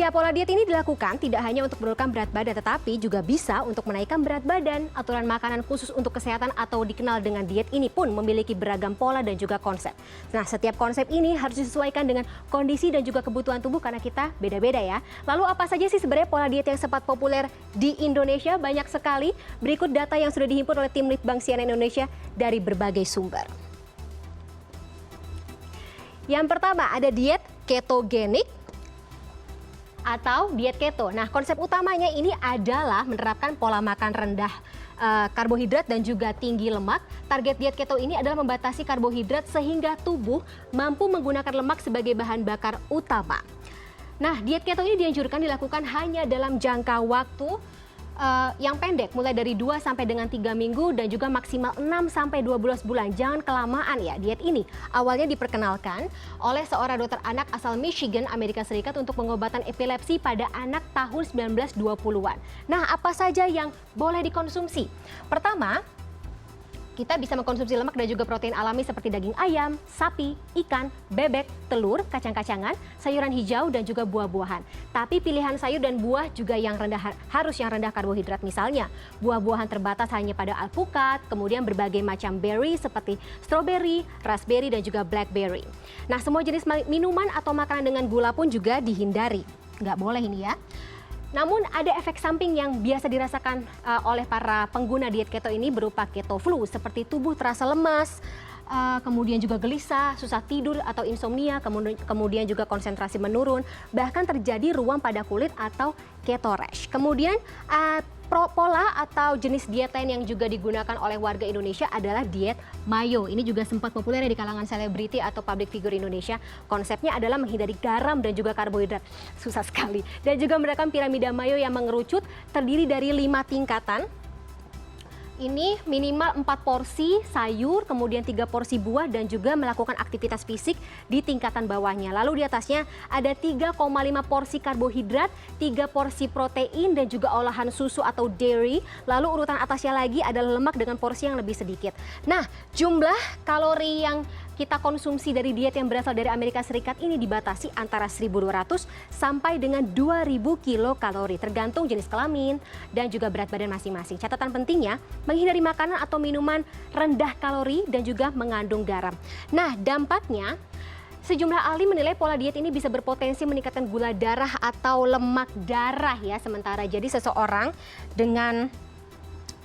Ya, pola diet ini dilakukan tidak hanya untuk menurunkan berat badan, tetapi juga bisa untuk menaikkan berat badan. Aturan makanan khusus untuk kesehatan atau dikenal dengan diet ini pun memiliki beragam pola dan juga konsep. Nah, setiap konsep ini harus disesuaikan dengan kondisi dan juga kebutuhan tubuh karena kita beda-beda ya. Lalu apa saja sih sebenarnya pola diet yang sempat populer di Indonesia? Banyak sekali. Berikut data yang sudah dihimpun oleh tim Litbang CNN Indonesia dari berbagai sumber. Yang pertama ada diet ketogenik atau diet keto. Nah, konsep utamanya ini adalah menerapkan pola makan rendah karbohidrat dan juga tinggi lemak. Target diet keto ini adalah membatasi karbohidrat sehingga tubuh mampu menggunakan lemak sebagai bahan bakar utama. Nah, diet keto ini dianjurkan dilakukan hanya dalam jangka waktu yang pendek, mulai dari 2 sampai dengan 3 minggu dan juga maksimal 6 sampai 12 bulan. Jangan kelamaan ya diet ini. Awalnya diperkenalkan oleh seorang dokter anak asal Michigan, Amerika Serikat untuk pengobatan epilepsi pada anak tahun 1920-an. Nah, apa saja yang boleh dikonsumsi? Pertama, kita bisa mengkonsumsi lemak dan juga protein alami seperti daging ayam, sapi, ikan, bebek, telur, kacang-kacangan, sayuran hijau, dan juga buah-buahan. Tapi pilihan sayur dan buah juga yang harus yang rendah karbohidrat. Misalnya, buah-buahan terbatas hanya pada alpukat, kemudian berbagai macam berry seperti strawberry, raspberry, dan juga blackberry. Nah, semua jenis minuman atau makanan dengan gula pun juga dihindari. Nggak boleh ini ya. Namun ada efek samping yang biasa dirasakan oleh para pengguna diet keto ini berupa keto flu, seperti tubuh terasa lemas, kemudian juga gelisah, susah tidur atau insomnia, kemudian juga konsentrasi menurun, bahkan terjadi ruam pada kulit atau keto rash. Kemudian pola atau jenis diet lain yang juga digunakan oleh warga Indonesia adalah diet mayo. Ini juga sempat populer di kalangan selebriti atau public figure Indonesia. Konsepnya adalah menghindari garam dan juga karbohidrat. Susah sekali. Dan juga menerapkan piramida mayo yang mengerucut terdiri dari 5 tingkatan. Ini minimal 4 porsi sayur, kemudian 3 porsi buah, dan juga melakukan aktivitas fisik di tingkatan bawahnya. Lalu di atasnya ada 3,5 porsi karbohidrat, 3 porsi protein, dan juga olahan susu atau dairy. Lalu urutan atasnya lagi adalah lemak dengan porsi yang lebih sedikit. Nah, jumlah kalori yang kita konsumsi dari diet yang berasal dari Amerika Serikat ini dibatasi antara 1.200 sampai dengan 2.000 kilokalori, tergantung jenis kelamin dan juga berat badan masing-masing. Catatan pentingnya, menghindari makanan atau minuman rendah kalori dan juga mengandung garam. Nah, dampaknya, sejumlah ahli menilai pola diet ini bisa berpotensi meningkatkan gula darah atau lemak darah ya. Sementara jadi seseorang dengan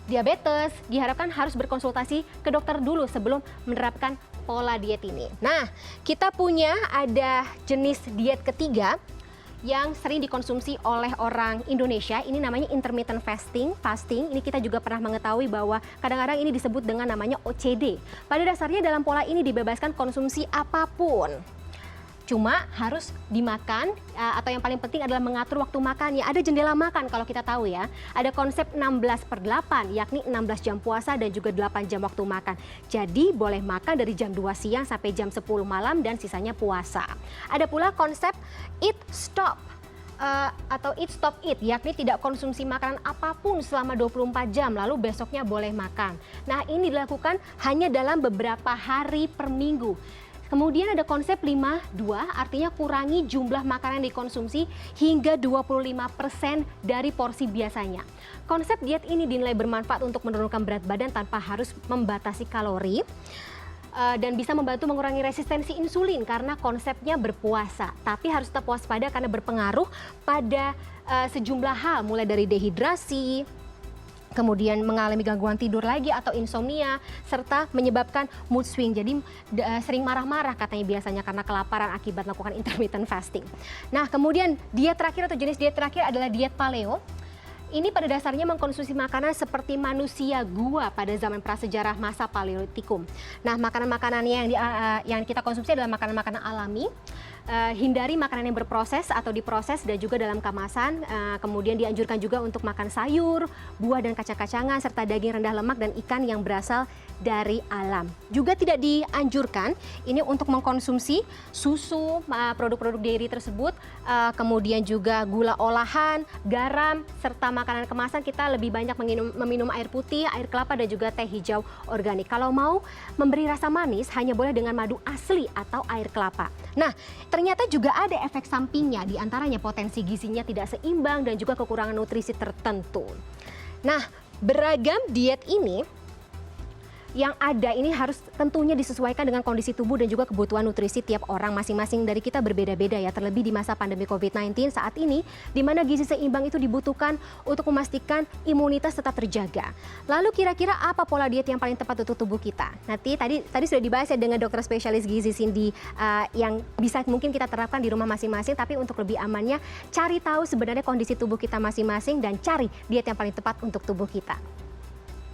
diabetes diharapkan harus berkonsultasi ke dokter dulu sebelum menerapkan pola diet ini. Nah, kita punya ada jenis diet ketiga yang sering dikonsumsi oleh orang Indonesia. Ini namanya intermittent fasting. Ini kita juga pernah mengetahui bahwa kadang-kadang ini disebut dengan namanya OCD. Pada dasarnya dalam pola ini dibebaskan konsumsi apapun. Cuma harus dimakan atau yang paling penting adalah mengatur waktu makannya. Ada jendela makan kalau kita tahu ya. Ada konsep 16/8 yakni 16 jam puasa dan juga 8 jam waktu makan. Jadi boleh makan dari jam 2 siang sampai jam 10 malam dan sisanya puasa. Ada pula konsep eat stop atau eat stop eat, yakni tidak konsumsi makanan apapun selama 24 jam lalu besoknya boleh makan. Nah, ini dilakukan hanya dalam beberapa hari per minggu. Kemudian ada konsep 5-2, artinya kurangi jumlah makanan yang dikonsumsi hingga 25% dari porsi biasanya. Konsep diet ini dinilai bermanfaat untuk menurunkan berat badan tanpa harus membatasi kalori dan bisa membantu mengurangi resistensi insulin karena konsepnya berpuasa. Tapi harus tetap waspada karena berpengaruh pada sejumlah hal, mulai dari dehidrasi, kemudian mengalami gangguan tidur lagi atau insomnia, serta menyebabkan mood swing. Jadi sering marah-marah katanya biasanya karena kelaparan akibat melakukan intermittent fasting. Nah, kemudian diet terakhir atau jenis diet terakhir adalah diet paleo. Ini pada dasarnya mengkonsumsi makanan seperti manusia gua pada zaman prasejarah masa Paleolitikum. Nah, makanan-makanannya yang kita konsumsi adalah makanan-makanan alami. Hindari makanan yang berproses atau diproses dan juga dalam kemasan. Kemudian dianjurkan juga untuk makan sayur, buah dan kacang-kacangan serta daging rendah lemak dan ikan yang berasal dari alam. Juga tidak dianjurkan ini untuk mengkonsumsi susu, produk-produk dairy tersebut, kemudian juga gula olahan, garam serta makanan kemasan. Kita lebih banyak meminum air putih, air kelapa dan juga teh hijau organik. Kalau mau memberi rasa manis hanya boleh dengan madu asli atau air kelapa. Nah, ternyata juga ada efek sampingnya, diantaranya potensi gizinya tidak seimbang dan juga kekurangan nutrisi tertentu. Nah, beragam diet ini yang ada ini harus tentunya disesuaikan dengan kondisi tubuh dan juga kebutuhan nutrisi tiap orang. Masing-masing dari kita berbeda-beda ya, terlebih di masa pandemi COVID-19 saat ini, di mana gizi seimbang itu dibutuhkan untuk memastikan imunitas tetap terjaga. Lalu kira-kira apa pola diet yang paling tepat untuk tubuh kita? Nanti tadi sudah dibahas ya dengan dokter spesialis gizi Cindy, yang bisa mungkin kita terapkan di rumah masing-masing, tapi untuk lebih amannya cari tahu sebenarnya kondisi tubuh kita masing-masing dan cari diet yang paling tepat untuk tubuh kita.